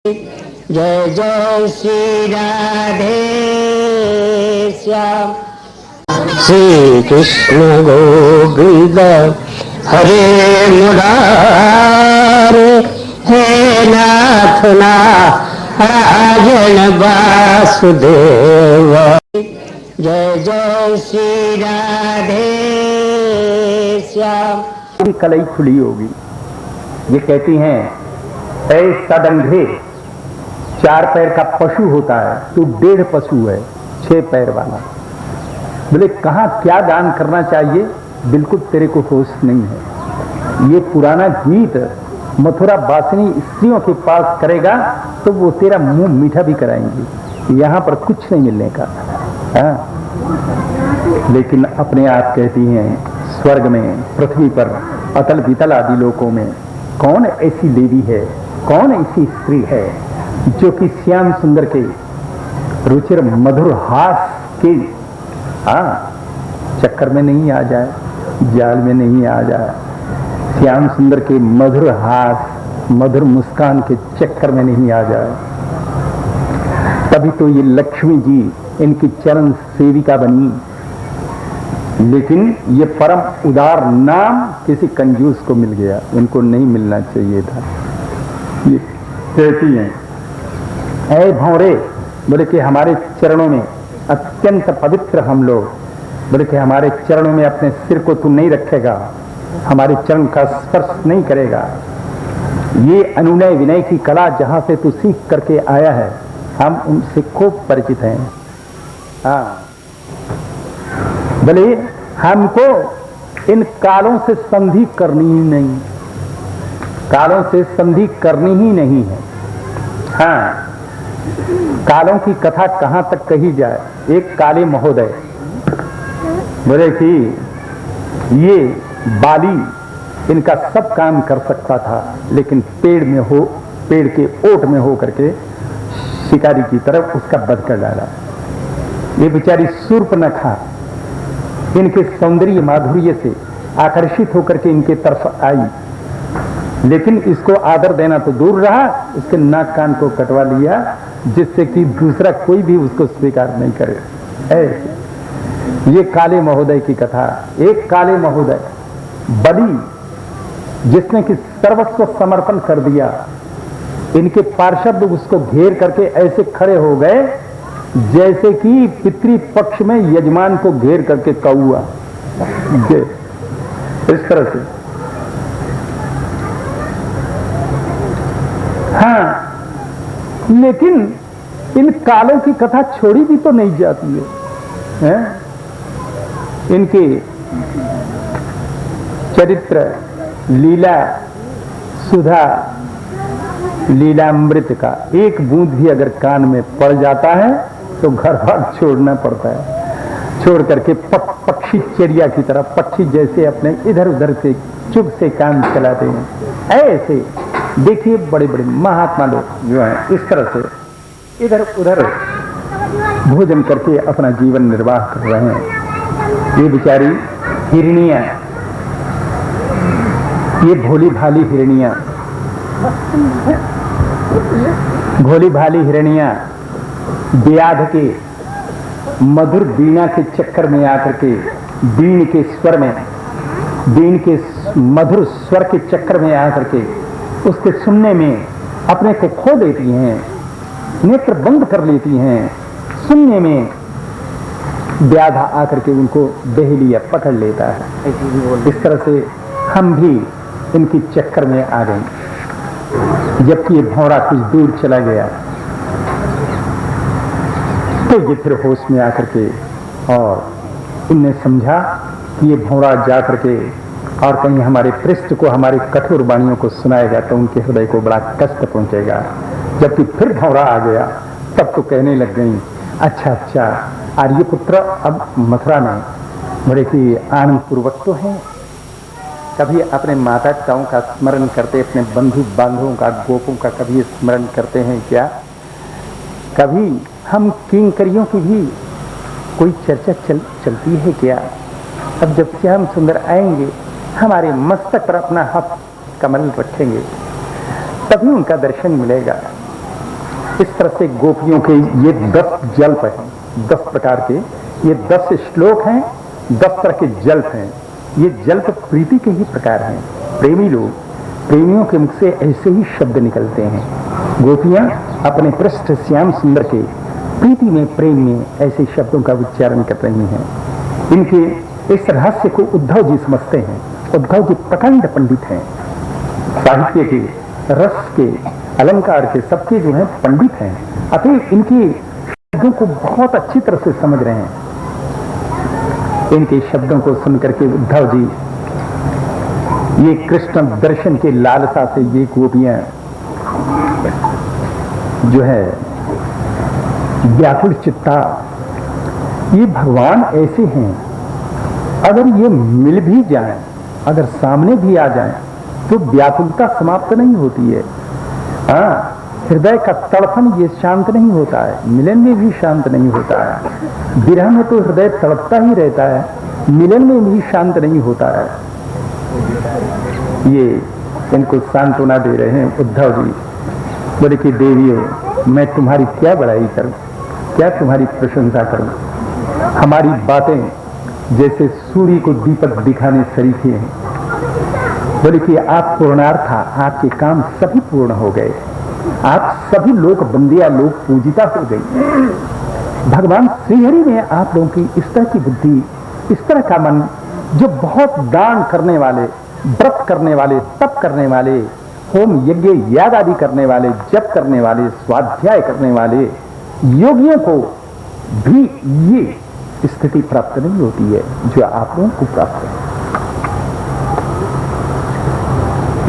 जय जय श्री राधे श्याम। श्री कृष्ण गोविंद हरे मुरारे, हे नाथ नारायण वासुदेव। जय जय श्री राधे श्याम। कलई खुली होगी। ये कहती हैं ऐ सदंघे, 4 पैर का पशु होता है, तू 1.5 पशु है, 6 पैर वाला। बोले कहाँ क्या दान करना चाहिए, बिल्कुल तेरे को होश नहीं है। ये पुराना गीत मथुरा वासिनी स्त्रियों के पास करेगा तो वो तेरा मुंह मीठा भी कराएंगी, यहाँ पर कुछ नहीं मिलने का। हाँ, लेकिन अपने आप कहती हैं स्वर्ग में, पृथ्वी पर, अतल वितल आदि लोकों में कौन ऐसी देवी है, कौन ऐसी स्त्री है जो कि श्याम सुंदर के रुचिर मधुर हास के चक्कर में नहीं आ जाए, जाल में नहीं आ जाए। श्याम सुंदर के मधुर हास, मधुर मुस्कान के चक्कर में नहीं आ जाए। तभी तो ये लक्ष्मी जी इनकी चरण सेविका बनी। लेकिन ये परम उदार नाम किसी कंजूस को मिल गया, इनको नहीं मिलना चाहिए था। ये कहती हैं ऐ भौरे, बोले कि हमारे चरणों में अत्यंत पवित्र हम लोग, बोले कि हमारे चरणों में अपने सिर को तू नहीं रखेगा, हमारे चरण का स्पर्श नहीं करेगा। ये अनुनय विनय की कला जहां से तू सीख करके आया है, हम उनसे खूब परिचित हैं। हाँ, बोले हमको इन कालों से संधि करनी ही नहीं, कालों से संधि करनी ही नहीं है। हाँ, कालों की कथा कहां तक कही जाए। एक काले महोदय बोले कि ये बाली इनका सब काम कर सकता था, लेकिन पेड़ के ओट में हो करके शिकारी की तरफ उसका वध कर डाला। ये बेचारी शूर्पणखा इनके सौंदर्य माधुर्य से आकर्षित होकर के इनके तरफ आई, लेकिन इसको आदर देना तो दूर रहा, इसके नाक कान को कटवा लिया जिससे कि दूसरा कोई भी उसको स्वीकार नहीं करे। ऐसे ये काले महोदय की कथा। एक काले महोदय बलि जिसने कि सर्वस्व समर्पण कर दिया, इनके पार्षद उसको घेर करके ऐसे खड़े हो गए जैसे कि पितृपक्ष में यजमान को घेर करके कौआ, इस तरह से। हाँ, लेकिन इन कालों की कथा छोड़ी भी तो नहीं जाती है। इनके चरित्र, लीला सुधा, लीलामृत का एक बूंद भी अगर कान में पड़ जाता है तो घर बार छोड़ना पड़ता है। छोड़ करके पक्षी चिड़िया की तरह, पक्षी जैसे अपने इधर उधर से चुप से काम चलाते हैं, ऐसे देखिए बड़े बड़े महात्मा लोग जो हैं इस तरह से इधर उधर भोजन करके अपना जीवन निर्वाह कर रहे हैं। ये बेचारी हिरनियां, ये भोली भाली हिरनियां, भोली भाली हिरनियां व्याध के मधुर बीना के चक्कर में आकर के, बीन के स्वर में, बीन के मधुर स्वर के चक्कर में आकर के उसके सुनने में अपने को खो देती हैं, नेत्र बंद कर लेती हैं। सुनने में व्याधा आकर के उनको दहलिया पकड़ लेता है। इस तरह से हम भी इनकी चक्कर में आ गए। जबकि ये भौरा कुछ दूर चला गया तो ये फिर होश में आकर के, और इनने समझा कि ये भौरा जा करके और कहीं हमारे पृष्ठ को, हमारी कठोर वाणियों को सुनाएगा तो उनके हृदय को बड़ा कष्ट पहुंचेगा। जबकि फिर भौरा आ गया तब तो कहने लग गई, अच्छा अच्छा आर्यपुत्र अब मथुरा में बड़े की आनंद पूर्वक तो हैं, कभी अपने माता पिताओं का स्मरण करते, अपने बंधु बांधवों का, गोपों का कभी स्मरण करते हैं क्या? कभी हम किंकरियों की भी कोई चर्चा चलती है क्या? अब जब श्याम सुंदर आएंगे हमारे मस्तक पर अपना हाथ कमल रखेंगे तभी उनका दर्शन मिलेगा। इस तरह से गोपियों के ये 10 जल्प हैं, 10 प्रकार के, ये 10 श्लोक हैं, 10 तरह के जल्प हैं। ये जल्प प्रीति के ही प्रकार हैं। प्रेमी लोग, प्रेमियों के मुख से ऐसे ही शब्द निकलते हैं। गोपियां अपने पृष्ठ श्याम सुंदर के प्रीति में, प्रेम में ऐसे शब्दों का उच्चारण कर रही हैं। इनके इस रहस्य को उद्धव जी समझते हैं। उद्धव जी प्रकांड पंडित हैं, साहित्य के, रस के, अलंकार के, सबके जो हैं पंडित हैं। अतः इनके शब्दों को बहुत अच्छी तरह से समझ रहे हैं। इनके शब्दों को सुनकर के उद्धव जी ये कृष्ण दर्शन के लालसा से ये गोपियां जो है व्याकुल चित्ता, ये भगवान ऐसे हैं, अगर ये मिल भी जाएं, अगर सामने भी आ जाएं, तो व्याकुलता समाप्त नहीं होती है। हाँ, हृदय का तड़पन ये शांत नहीं होता है, मिलन में भी शांत नहीं होता है। विरह में तो हृदय तड़पता ही रहता है, मिलन में भी शांत नहीं होता है। ये इनको सांत्वना दे रहे हैं उद्धव जी। बोले कि देवियों, मैं तुम्हारी क्या बड़ाई करूं, क्या तुम्हारी प्रशंसा करूं। हमारी बातें जैसे सूर्य को दीपक दिखाने सरीखे हैं। बोले कि आप पूर्णार्था, आपके काम सभी पूर्ण हो गए, आप सभी लोक बंदिया, लोक पूजिता हो गई। भगवान श्रीहरि ने आप लोगों की इस तरह की बुद्धि, इस तरह का मन, जो बहुत दान करने वाले, व्रत करने वाले, तप करने वाले, होम यज्ञ याग आदि करने वाले, जप करने वाले, स्वाध्याय करने वाले योगियों को भी ये स्थिति प्राप्त नहीं होती है जो आप लोगों को प्राप्त है।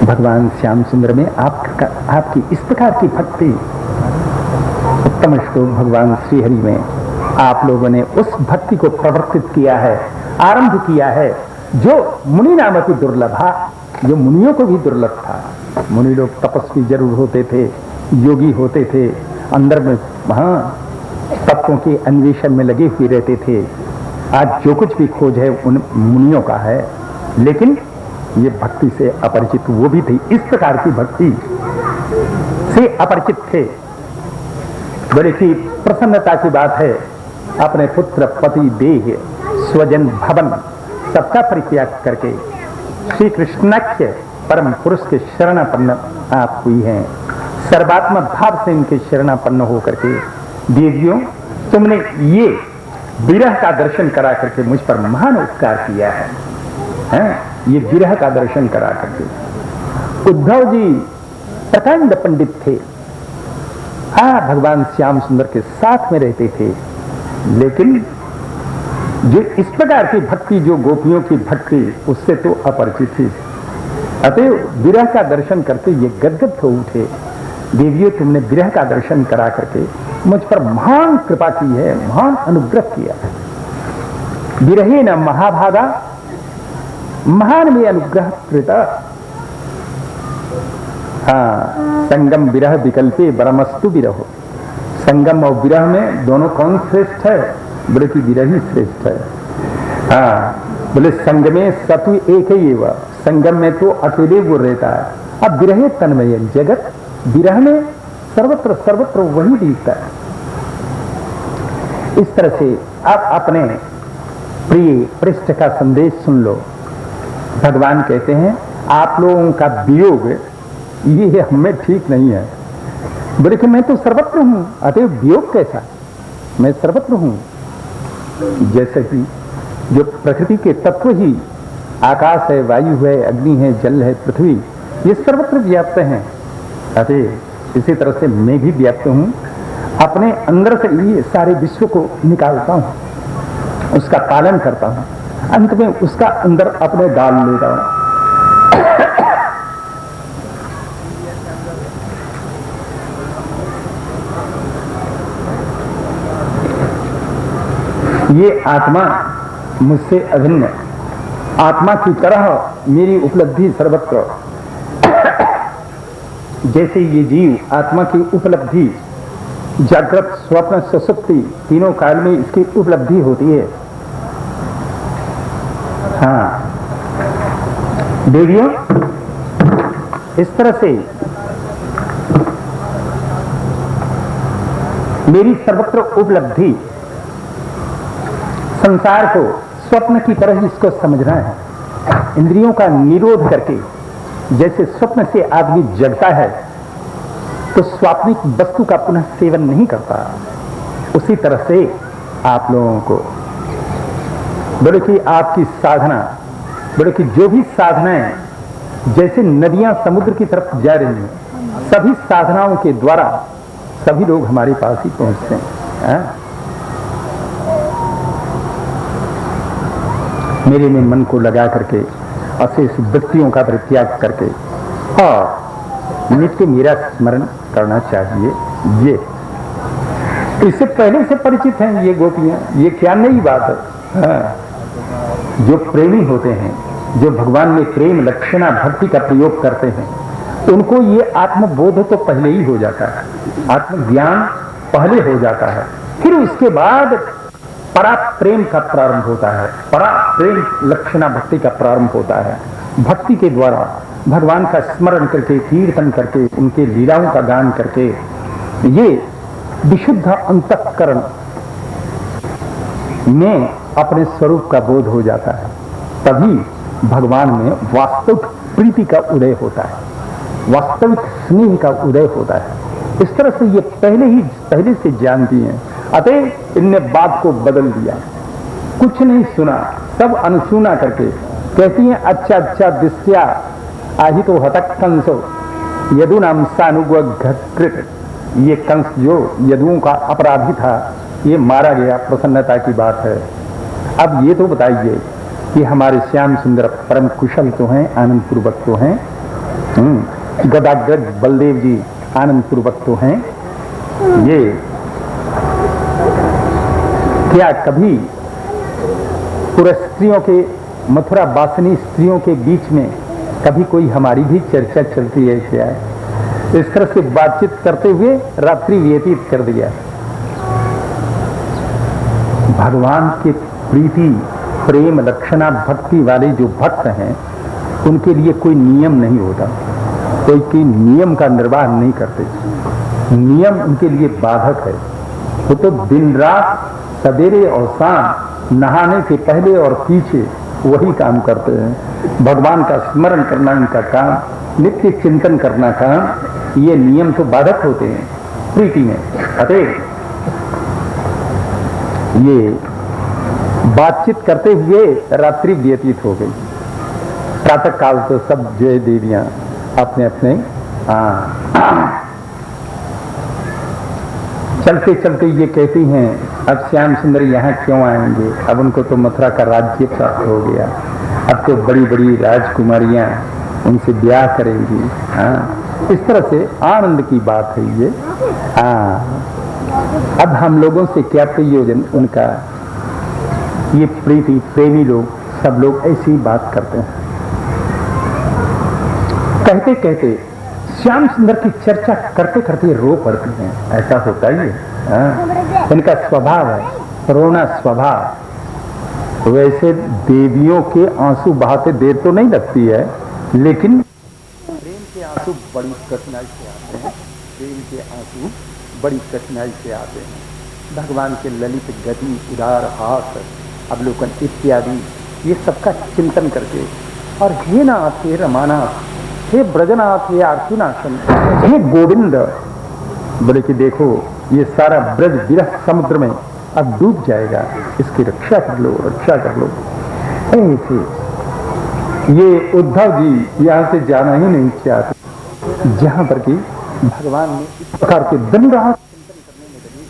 भगवान श्याम सुंदर में आपकी इस प्रकार की भक्ति, उत्तम श्लोक भगवान श्रीहरि में आप लोगों ने उस भक्ति को प्रवर्तित किया है, आरंभ किया है, जो मुनि नामक दुर्लभा, जो मुनियों को भी दुर्लभ था। मुनि लोग तपस्वी जरूर होते थे, योगी होते थे, अंदर में तत्वों के अन्वेषण में लगे हुए रहते थे। आज जो कुछ भी खोज है उन मुनियों का है, लेकिन ये भक्ति से अपरिचित वो भी थे, इस प्रकार की भक्ति से अपरिचित थे। बड़े की प्रसन्नता की बात है, अपने पुत्र, पति, देह, स्वजन, भवन सबका परित्याग करके श्री कृष्णाख्य परम पुरुष के शरणापन्न आप हुई हैं। सर्वात्म भाव से इनके शरणापन्न होकर के देवियों, तुमने ये विरह का दर्शन करा करके मुझ पर महान उपकार किया है, ये विरह का दर्शन करा करके। उद्धव जी प्रकांड पंडित थे, हाँ, भगवान श्याम सुंदर के साथ में रहते थे, लेकिन जो इस प्रकार की भक्ति, जो गोपियों की भक्ति, उससे तो अपरिचित थी। अतः विरह का दर्शन करके ये गदगद हो उठे। देवियों, तुमने विरह का दर्शन करा करके मुझ पर महान कृपा की है, महान अनुग्रह किया है। विरहे न महाभागा महान में अनुग्रह कृता। हाँ, संगम विरह विकल्पे बरमस्तु विरहो। संगम और विरह में दोनों कौन श्रेष्ठ है? बोले कि विरह ही श्रेष्ठ है। हाँ, बोले संग में सतु एक ही है, संगम में तो अकेले वो रहता है। अब विरहे तन्मय जगत, विरह में सर्वत्र सर्वत्र वही दिखता है। इस तरह से आप अपने प्रिय पृष्ठ का संदेश सुन लो। भगवान कहते हैं आप लोगों का वियोग ये हमें ठीक नहीं है। बोले कि मैं तो सर्वत्र हूं, अतः वियोग कैसा? मैं सर्वत्र हूं। जैसे कि जो प्रकृति के तत्व ही आकाश है, वायु है, अग्नि है, जल है, पृथ्वी, ये सर्वत्र व्याप्त हैं। अतः इसी तरह से मैं भी व्याप्त हूं। अपने अंदर से ये सारे विश्व को निकालता हूं, उसका पालन करता हूं, अंत में उसका अंदर अपने डाल लेता हूं। ये आत्मा मुझसे अभिन्न, आत्मा की तरह मेरी उपलब्धि सर्वत्र। जैसे ये जीव आत्मा की उपलब्धि जागृत, स्वप्न, सुषुप्ति तीनों काल में इसकी उपलब्धि होती है। हाँ देवियों, इस तरह से मेरी सर्वत्र उपलब्धि संसार को स्वप्न की तरह इसको समझना है। इंद्रियों का निरोध करके जैसे स्वप्न से आदमी जगता है तो स्वाप्निक वस्तु का पुनः सेवन नहीं करता, उसी तरह से आप लोगों को बोले कि आपकी साधना, बोले कि जो भी साधनाएं जैसे नदियां समुद्र की तरफ जा रही हैं, सभी साधनाओं के द्वारा सभी लोग हमारे पास ही पहुंचते हैं। मेरे में मन को लगा करके अशेष वृत्तियों का परित्याग करके और नित्य मेरा स्मरण करना चाहिए। ये इससे पहले से परिचित हैं ये गोपियां, ये क्या नई बात है। जो प्रेमी होते हैं, जो भगवान में प्रेम लक्षणा भक्ति का प्रयोग करते हैं, उनको ये आत्मबोध तो पहले ही हो जाता है, आत्मज्ञान पहले हो जाता है, फिर उसके बाद परा प्रेम का प्रारंभ होता है, परा प्रेम लक्षणा भक्ति का प्रारंभ होता है। भक्ति के द्वारा भगवान का स्मरण करके, कीर्तन करके, उनके लीलाओं का गान करके ये विशुद्ध अंतःकरण में अपने स्वरूप का बोध हो जाता है, तभी भगवान में वास्तविक प्रीति का उदय होता है, वास्तविक स्नेह का उदय होता है। इस तरह से ये पहले से जानती हैं, अतः इनने बात को बदल दिया, कुछ नहीं सुना, सब अनसुना करके कहती हैं अच्छा अच्छा दिस्या आही तो हतक कंसो यदु नाम सानुग्रकृत। ये कंस जो यदुओं का अपराधी था, ये मारा गया, प्रसन्नता की बात है। अब ये तो बताइए कि हमारे श्याम सुंदर परम कुशल तो हैं, आनंद पूर्वक तो हैं, गदाग्रज बलदेव जी आनंद पूर्वक तो हैं, ये क्या कभी पूरे स्त्रियों के मथुरा वासिनी स्त्रियों के बीच में कभी कोई हमारी भी चर्चा चलती है क्या? इस तरह से बातचीत करते हुए रात्रि व्यतीत कर दिया। भगवान के प्रीति प्रेम लक्षणा भक्ति वाले जो भक्त हैं, उनके लिए कोई नियम नहीं होता, कोई की नियम का निर्वाह नहीं करते, नियम उनके लिए बाधक है। वो तो दिन रात सवेरे और शाम नहाने से पहले और पीछे वही काम करते हैं। भगवान का स्मरण करना इनका काम, नित्य चिंतन करना काम, ये नियम तो बाधक होते हैं प्रीति में। अतः ये बातचीत करते हुए रात्रि व्यतीत हो गई। प्रातः काल तो सब जय देवियां अपने अपने चलते चलते ये कहती हैं अब श्याम सुंदर यहाँ क्यों आएंगे, अब उनको तो मथुरा का राज्य प्राप्त हो गया, अब तो बड़ी बड़ी राजकुमारियां उनसे ब्याह करेंगी। इस तरह से आनंद की बात है ये। अब हम लोगों से क्या प्रयोजन उनका, ये प्रीति प्रेमी लोग सब लोग ऐसी बात करते हैं। कहते कहते श्याम सुंदर की चर्चा करते करते रो पड़ती हैं, ऐसा होता ही है। इनका स्वभाव है रोना स्वभाव। वैसे देवियों के आंसू बहाते देर तो नहीं लगती है, लेकिन प्रेम के आंसू बड़ी कठिनाई से आते हैं, प्रेम के आंसू बड़ी कठिनाई से आते हैं। भगवान के ललित गति, उदार हाथ, अवलोकन इत्यादि ये सबका चिंतन करके, और हे नाथ हे रमानाथ हे ब्रजनाथ हे आर्तिनाशन हे गोविंद, बोले कि देखो ये सारा ब्रज विरह समुद्र में अब डूब जाएगा, इसकी रक्षा कर लो, रक्षा कर लो। ऐसे ये उद्धव जी यहाँ से जाना ही नहीं चाहते, जहां पर कि भगवान ने इस प्रकार के दिन रात चिंतन करने में लगे,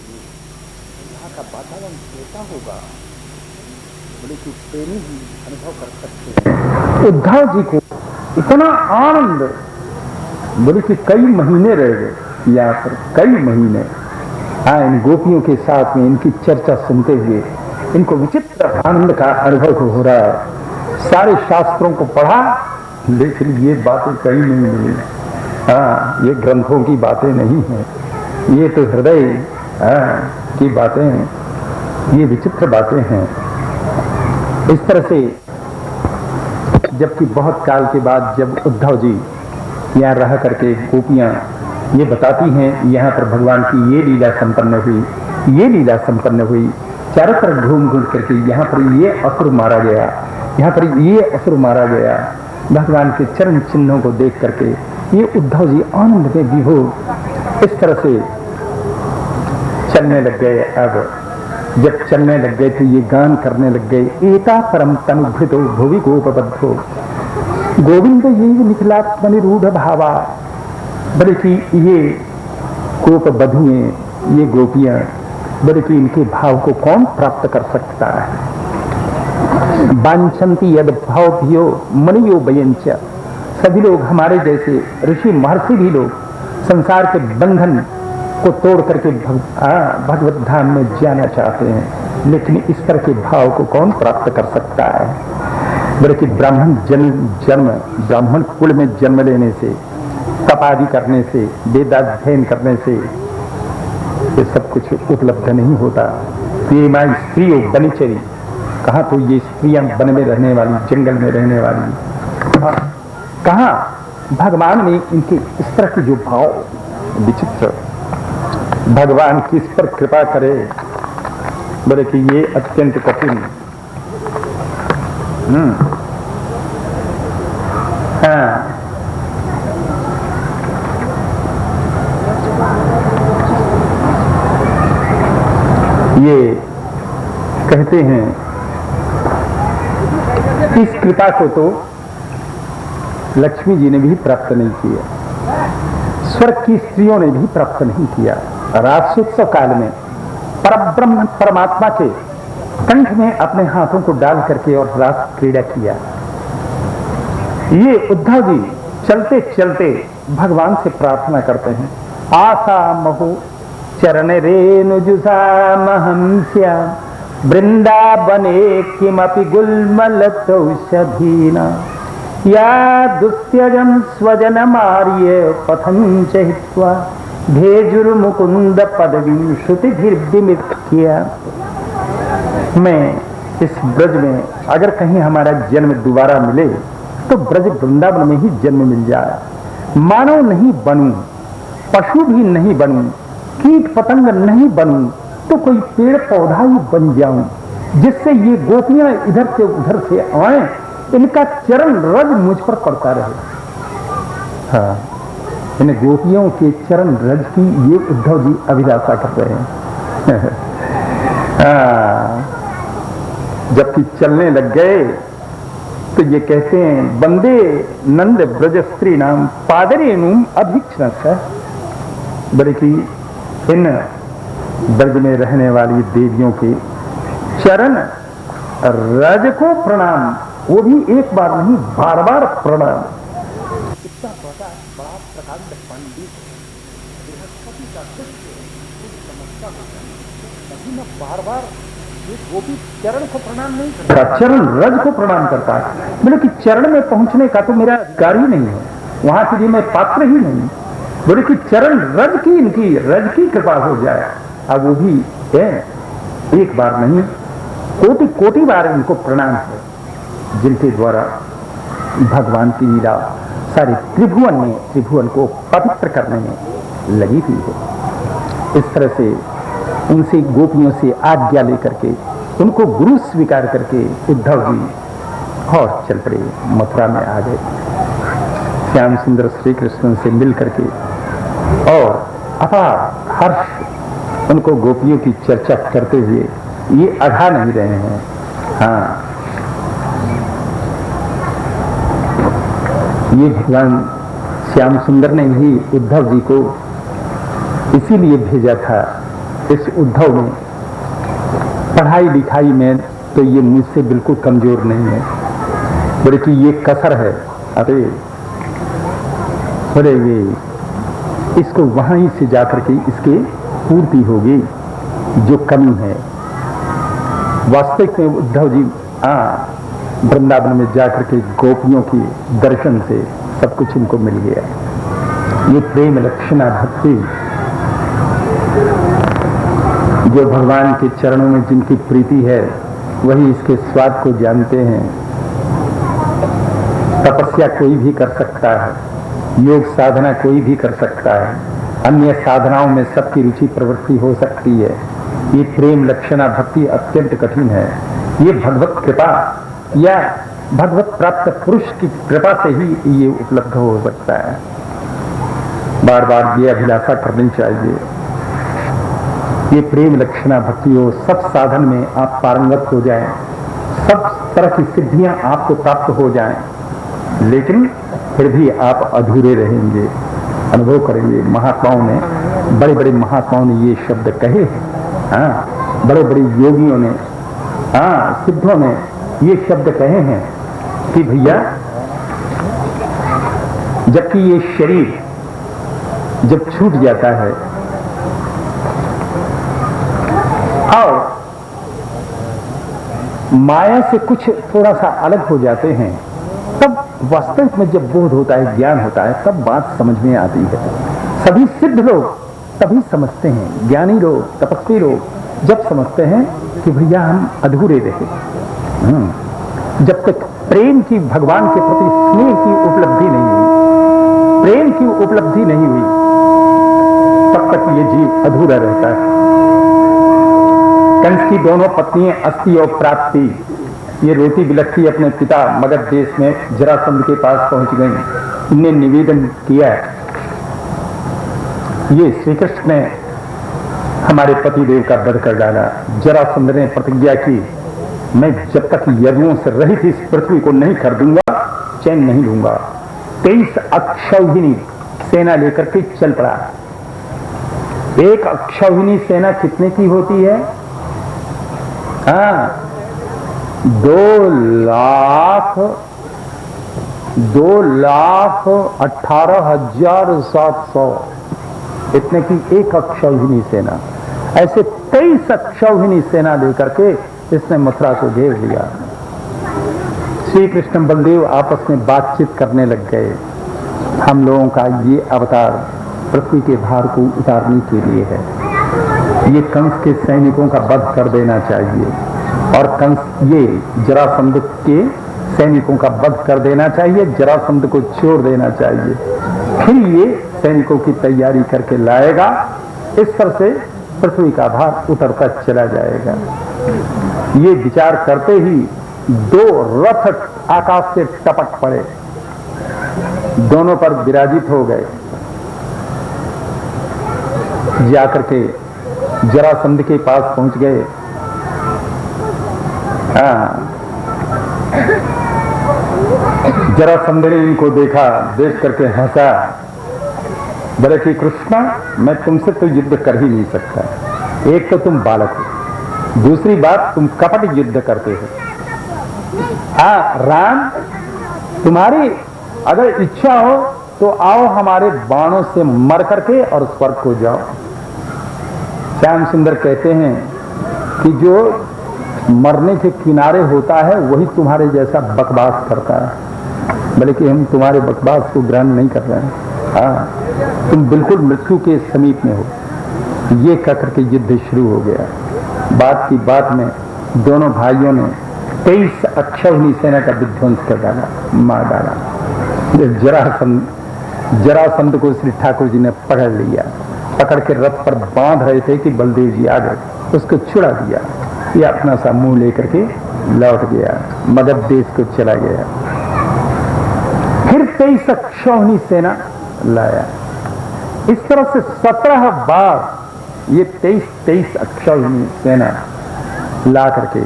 यहाँ का वातावरण कैसा होगा, बोले कि प्रेमी जी अनुभव कर सकते हैं। उद्धव जी को इतना आनंद, बोले कि कई महीने रह गए यहाँ पर, कई महीने इन गोपियों के साथ में इनकी चर्चा सुनते हुए इनको विचित्र आनंद का अनुभव हो रहा है। सारे शास्त्रों को पढ़ा, लेकिन ये बातें कहीं नहीं मिली। ये ग्रंथों की बातें नहीं है, ये तो हृदय की बातें हैं, ये विचित्र बातें हैं। इस तरह से जबकि बहुत काल के बाद जब उद्धव जी यहाँ रह करके गोपियां ये बताती हैं यहाँ पर भगवान की ये लीला संपन्न हुई, ये लीला संपन्न हुई। चारों तरफ घूम घूम करके यहाँ पर ये असुर मारा गया, यहाँ पर ये असुर मारा गया। भगवान के चरण चिन्हों को देख करके ये उद्धव जी आनंद में विभोर इस तरह से चलने लग गए। अब जब चलने लग गए तो ये गान करने लग गए, एता परम तनुभृतो भुवि गोपबद्धो गोविंद ये निखिला रूढ़ भावा। बड़े की ये गोप बधुएं, ये गोपियां, बड़े की इनके भाव को कौन प्राप्त कर सकता है। वांछन्ति यद भावभ्यो मनियो वयंच। सभी लोग हमारे जैसे ऋषि महर्षि भी लोग संसार के बंधन को तोड़ करके भगवत धाम में जाना चाहते हैं, लेकिन इस तरह के भाव को कौन प्राप्त कर सकता है। बल्कि ब्राह्मण जन्म ब्राह्मण कुल में जन्म लेने से, तप आदि करने से, वेदाध्ययन करने से ये सब कुछ उपलब्ध नहीं होता। प्रेमा स्त्रियों बनिचरी, कहाँ तो ये स्त्रियां वन में रहने वाली, जंगल में रहने वाली, कहाँ भगवान ने इनके इस तरह के जो भाव विचित्र, भगवान किस पर कृपा करे। बोले कि ये अत्यंत कठिन। हाँ, ये कहते हैं इस कृपा को तो लक्ष्मी जी ने भी प्राप्त नहीं किया, स्वर्ग की स्त्रियों ने भी प्राप्त नहीं किया। रासोत्सव काल में परब्रह्म परमात्मा के कंठ में अपने हाथों को डाल करके और रास क्रीड़ा किया। ये उद्धव जी चलते चलते भगवान से प्रार्थना करते हैं, आशा महो चरण रेणुजुषा महंस्या वृंदावने किमपि गुल्मलतौषधीना या दुस्त्यजं स्वजन मार्य पथं च हित्वा भेजुर्मुकुंद पदवीं श्रुतिभिर्विमित्या। मैं इस ब्रज में अगर कहीं हमारा जन्म दोबारा मिले तो ब्रज वृंदावन में ही जन्म मिल जाए। मानव नहीं बनूं, पशु भी नहीं बनूं, कीट पतंग नहीं बनूं, तो कोई पेड़ पौधा ही बन जाऊं, जिससे ये गोपियां इधर से उधर से आए, इनका चरण रज मुझ पर पड़ता रहे। हाँ, इन गोपियों के चरण रज की ये उद्धव जी अभिलाषा कर रहे हैं। जबकि चलने लग गए तो ये कहते हैं, बंदे नंद ब्रज स्त्री नाम पादरेणुम अभीक्षण। बड़े की इन ब्रज में रहने वाली देवियों के चरण रज को प्रणाम, वो भी एक बार नहीं बार बार प्रणाम। इतना बड़ा प्रकांड पंडित बृहस्पति का शिष्य समझता है, बार बार वो भी चरण को प्रणाम नहीं करता, चरण रज को प्रणाम करता है। बोले कि चरण में पहुंचने का तो मेरा अधिकार ही नहीं है, वहां के लिए मैं पात्र ही नहीं। बोले कि चरण रज की, इनकी रज की कृपा हो जाए। अब वो भी है एक बार नहीं, कोटि कोटि बार इनको प्रणाम है, जिनके द्वारा भगवान की लीला सारे त्रिभुवन को पवित्र करने में लगी हुई है। इस तरह से उनसे गोपियों से आज्ञा लेकर के उनको गुरु स्वीकार करके उद्धव जी और चल पड़े, मथुरा में आ गए। श्याम सुंदर श्री कृष्ण से मिल करके और अपार हर्ष उनको गोपियों की चर्चा करते हुए ये अघा नहीं रहे हैं। हाँ, ये भगवान श्याम सुंदर ने ही उद्धव जी को इसीलिए भेजा था। इस उद्धव में पढ़ाई लिखाई में तो ये मुझसे बिल्कुल कमजोर नहीं है, बल्कि ये कसर है। अरे ये इसको वहां ही से जाकर के इसके पूर्ति होगी जो कमी है। वास्तविक में उद्धव जी वृंदावन में जाकर के गोपियों की दर्शन से सब कुछ इनको मिल गया। ये प्रेम लक्षणा भक्ति, जो भगवान के चरणों में जिनकी प्रीति है वही इसके स्वाद को जानते हैं। तपस्या कोई भी कर सकता है, योग साधना कोई भी कर सकता है, अन्य साधनाओं में सबकी रुचि प्रवृत्ति हो सकती है। ये प्रेम लक्षणा भक्ति अत्यंत कठिन है। ये भगवत कृपा या भगवत प्राप्त पुरुष की कृपा से ही ये उपलब्ध हो सकता है। बार बार ये अभिलाषा करनी चाहिए। ये प्रेम लक्षणा भक्ति हो, सब साधन में आप पारंगत हो जाएं, सब तरह की सिद्धियां आपको प्राप्त हो जाएं, लेकिन फिर भी आप अधूरे रहेंगे। अनुभव करेंगे। महात्माओं ने, बड़े बड़े महात्माओं ने ये शब्द कहे हैं। हाँ, बड़े बड़े योगियों ने, हाँ, सिद्धों ने ये शब्द कहे हैं कि भैया, जबकि ये शरीर जब छूट जाता है और माया से कुछ थोड़ा सा अलग हो जाते हैं, तब वास्तविक में जब बोध होता है, ज्ञान होता है, तब बात समझ में आती है। सभी सिद्ध लोग तभी समझते हैं, ज्ञानी लोग, तपस्वी लोग जब समझते हैं कि भैया हम अधूरे रहे। जब तक प्रेम की, भगवान के प्रति स्नेह की उपलब्धि नहीं हुई, प्रेम की उपलब्धि नहीं हुई, तब तक ये जीव अधूरा रहता है। कंस की दोनों पत्नियां अस्ति और प्राप्ति, ये रोटी बिलखती अपने पिता मगध देश में जरासंध के पास पहुंच गई। इनने निवेदन किया, ये श्री कृष्ण ने हमारे पतिदेव का वध कर डाला। जरासंध ने प्रतिज्ञा की, मैं जब तक यदुओं से रहित इस पृथ्वी को नहीं कर दूंगा, चैन नहीं लूंगा। 23 अक्षौहिणी सेना लेकर के चल पड़ा। एक अक्षौहिणी सेना कितने की होती है? हाँ, 2,18,700 इतने की एक अक्षौहिणी सेना। ऐसे 23 अक्षौहिणी सेना लेकर के इसने मथुरा को घेर लिया। श्री कृष्ण बलदेव आपस में बातचीत करने लग गए। हम लोगों का ये अवतार पृथ्वी के भार को उतारने के लिए है। ये कंस के सैनिकों का वध कर देना चाहिए और कंस, ये जरासंध के सैनिकों का वध कर देना चाहिए, जरासंध को छोड़ देना चाहिए, फिर ये सैनिकों की तैयारी करके लाएगा। इस तरह से पृथ्वी का भार उतरता चला जाएगा। ये विचार करते ही 2 रथ आकाश से टपक पड़े, दोनों पर विराजित हो गए। जाकर के जरासंध के पास पहुंच गए। जरासंध ने इनको देखा, देख करके हंसा, बोले कि कृष्णा, मैं तुमसे तो युद्ध कर ही नहीं सकता। एक तो तुम बालक हो, दूसरी बात तुम कपट युद्ध करते हो। हाँ राम, तुम्हारी अगर इच्छा हो तो आओ हमारे बाणों से मर करके और स्वर्ग को जाओ। श्याम सुंदर कहते हैं कि जो मरने के किनारे होता है वही तुम्हारे जैसा बकवास करता है। बल्कि हम तुम्हारे बकवास को ग्रहण नहीं कर रहे हैं। हाँ, तुम बिल्कुल मृत्यु के समीप में हो। ये कहकर के युद्ध शुरू हो गया। बात की बात में दोनों भाइयों ने 23 अक्षौहिणी सेना का विध्वंस कर डाला, मार डाला। जरासंध को श्री ठाकुर जी ने पकड़ लिया, पकड़ के रथ पर बांध रहे थे कि बलदेव जी आ गए, उसको छुड़ा दिया। ये अपना सा मुंह लेकर के लौट गया, मगध देश को चला गया। फिर 23 अक्षौहिणी सेना लाया। इस तरह से 17 बार ये 23 अक्षौहिणी सेना ला करके,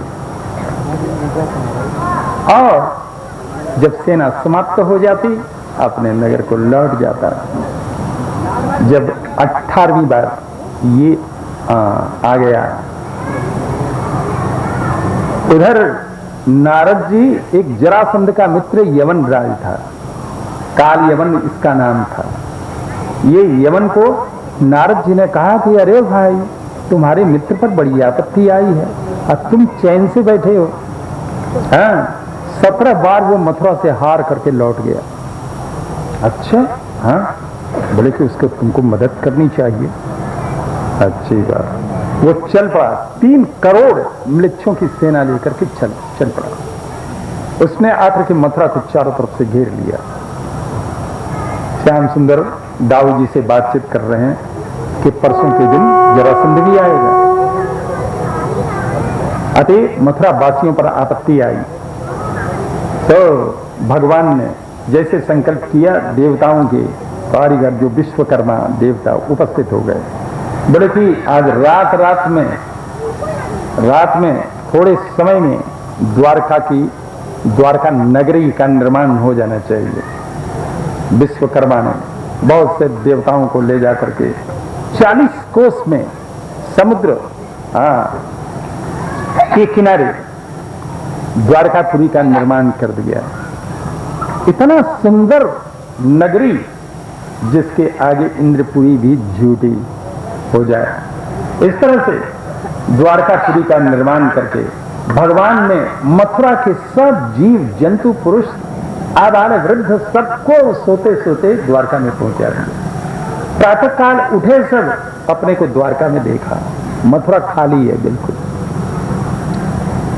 और जब सेना समाप्त हो जाती अपने नगर को लौट जाता। जब 18वीं बार ये आ गया, उधर नारद जी, एक जरासंध का मित्र यवन राज था, काल यवन इसका नाम था। ये यवन को नारद जी ने कहा कि अरे भाई, तुम्हारे मित्र पर बड़ी आपत्ति आई है और तुम चैन से बैठे हो। हाँ, 17 बार वो मथुरा से हार करके लौट गया। अच्छा, हाँ, बोले कि उसको तुमको मदद करनी चाहिए। अच्छी बात। वो चल पड़ा, 3 करोड़ म्लेच्छों की सेना लेकर के चल पड़ा। उसने आकर के मथुरा को चारों तरफ से घेर लिया। श्याम सुंदर दाऊ जी से बातचीत कर रहे हैं। कि परसों के दिन जरासंध भी आएगा। अतः मथुरा वासियों पर आपत्ति आई तो भगवान ने जैसे संकल्प किया, देवताओं के कारीगर जो विश्वकर्मा देवता उपस्थित हो गए। बोले कि आज रात में थोड़े समय में द्वारका नगरी का निर्माण हो जाना चाहिए। विश्वकर्मा ने बहुत से देवताओं को ले जाकर के 40 कोस में समुद्र के किनारे द्वारकापुरी का निर्माण कर दिया। इतना सुंदर नगरी जिसके आगे इंद्रपुरी भी झूठी हो जाए। इस तरह से द्वारकापुरी का निर्माण करके भगवान ने मथुरा के सब जीव जंतु पुरुष आबाल वृद्ध सबको सोते सोते द्वारका में पहुंचा दिया। प्रातः काल उठे सब अपने को द्वारका में देखा, मथुरा खाली है बिल्कुल।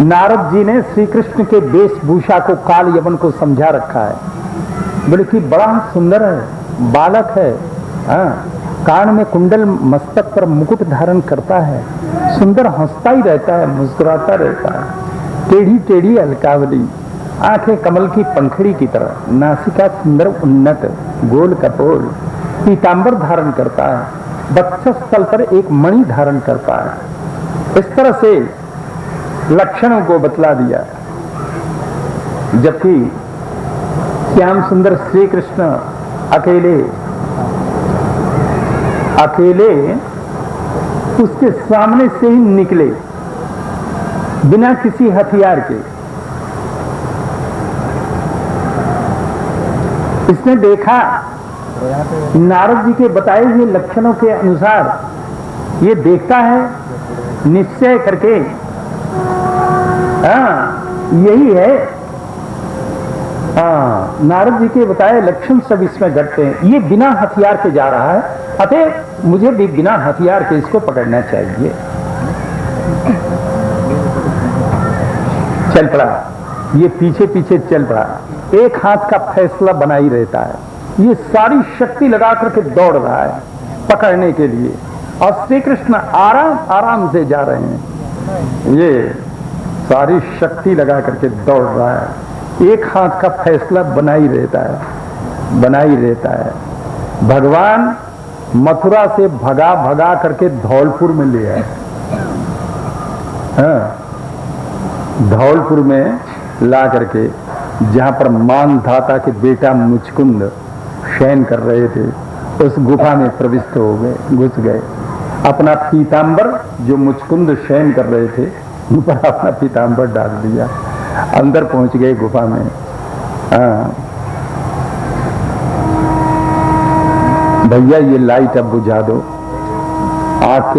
नारद जी ने श्री कृष्ण के वेशभूषा को काल यवन को समझा रखा है। बोले कि बड़ा सुंदर है, बालक है, कान में कुंडल, मस्तक पर मुकुट धारण करता है, सुंदर हंसता ही रहता है, मुस्कुराता रहता है, टेढ़ी टेढ़ी अलकावली, आंखें कमल की पंखड़ी की तरह, नासिका सुंदर उन्नत, गोल कपोल, पीतांबर धारण करता है, वक्षस्थल पर एक मणि धारण करता है। इस तरह से लक्षणों को बतला दिया। जबकि श्याम सुंदर श्री कृष्ण अकेले उसके सामने से ही निकले बिना किसी हथियार के। इसने देखा नारद जी के बताए हुए लक्षणों के अनुसार ये देखता है निश्चय करके, यही है, नारद जी के बताए लक्षण सब इसमें घटते हैं। ये बिना हथियार के जा रहा है, अतः मुझे भी बिना हथियार के इसको पकड़ना चाहिए। चल पड़ा, ये पीछे पीछे चल पड़ा, एक हाथ का फैसला बना ही रहता है। ये सारी शक्ति लगा करके दौड़ रहा है पकड़ने के लिए, और श्री कृष्ण आराम आराम से जा रहे हैं। ये सारी शक्ति लगा करके दौड़ रहा है, एक हाथ का फैसला बना ही रहता है। भगवान मथुरा से भगा करके धौलपुर में ले आए। धौलपुर में ला करके जहां पर मानधाता के बेटा मुचकुंद शयन कर रहे थे, उस गुफा में प्रविष्ट हो गए, घुस गए। अपना पीतांबर जो मुचकुंद शयन कर रहे थे उन पर अपना पीतांबर डाल दिया, अंदर पहुंच गए गुफा में। भैया ये लाइट अब बुझा दो, आँख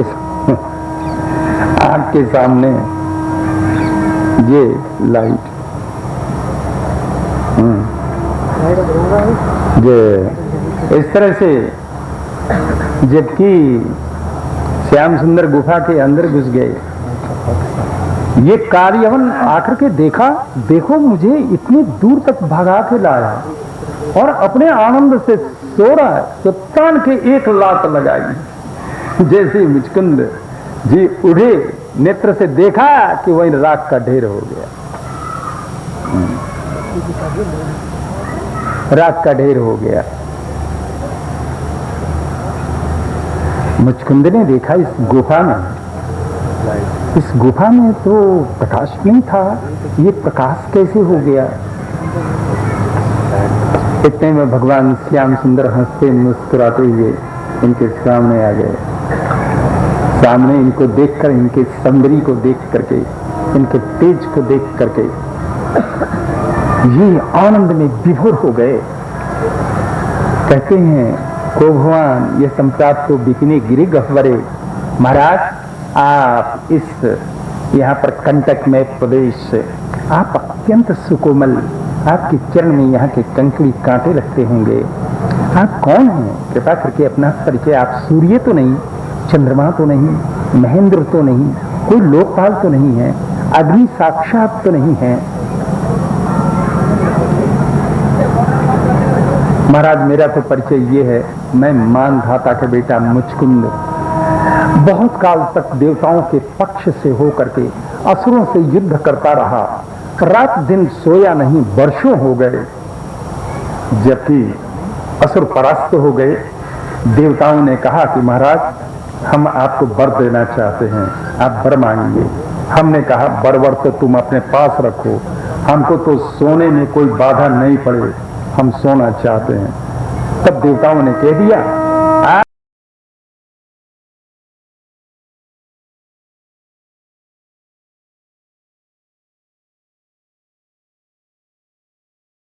के सामने ये लाइट, ये इस तरह से। जबकि श्याम सुंदर गुफा के अंदर घुस गए, ये कार्यवन आकर के देखो मुझे इतनी दूर तक भगा के लाया और अपने आनंद से सो रहा है, तो तान के एक लात लगाई। जैसे मुचकुंद जी उठे, नेत्र से देखा कि वही राख का ढेर हो गया, राख का ढेर हो गया। मुचकुंद ने देखा इस गुफा में तो प्रकाश नहीं था, ये प्रकाश कैसे हो गया। इतने में भगवान श्याम सुंदर हंसते मुस्कुराते हुए इनके सामने आ गए। सामने इनको देखकर, इनके सौंदर्य को देख करके, इनके तेज को देख करके ये आनंद में विभोर हो गए। कहते हैं को भगवान ये संप्राप्त को बिकने गिरे गहवरे। महाराज आप इस यहाँ पर कंटक में प्रदेश से आप अत्यंत सुकोमल, आपके चरण में यहाँ के कंकड़ी कांटे लगते होंगे। आप कौन हैं? कृपा करके अपना परिचय। आप सूर्य तो नहीं, चंद्रमा तो नहीं, महेंद्र तो नहीं, कोई लोकपाल तो नहीं है, अग्नि साक्षात तो नहीं है। महाराज मेरा तो परिचय ये है, मैं मानधाता के बेटा मुचकुंद बहुत काल तक देवताओं के पक्ष से होकर के असुरों से युद्ध करता रहा, रात दिन सोया नहीं, वर्षों हो गए। जबकि असुर परास्त हो गए, देवताओं ने कहा कि महाराज हम आपको वर देना चाहते हैं, आप वर मांगिए। हमने कहा वर तो तुम अपने पास रखो, हमको तो सोने में कोई बाधा नहीं पड़े, हम सोना चाहते हैं। तब देवताओं ने कह दिया